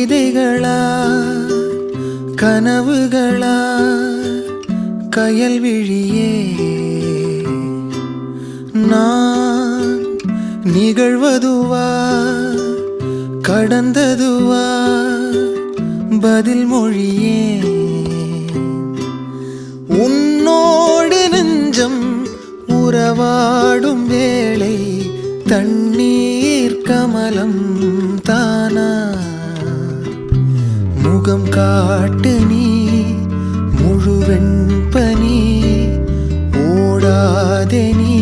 கவிதைகளா கனவுகளா கயல் விழியே நான் நிகழ்வதுவா கடந்ததுவா பதில் மொழியே உன்னோடு நெஞ்சம் உறவாடும் வேளை தண்ணீர் கமலம் தானா முகம் காட்டு நீ முழுவெண் பனி ஓடாதே நீ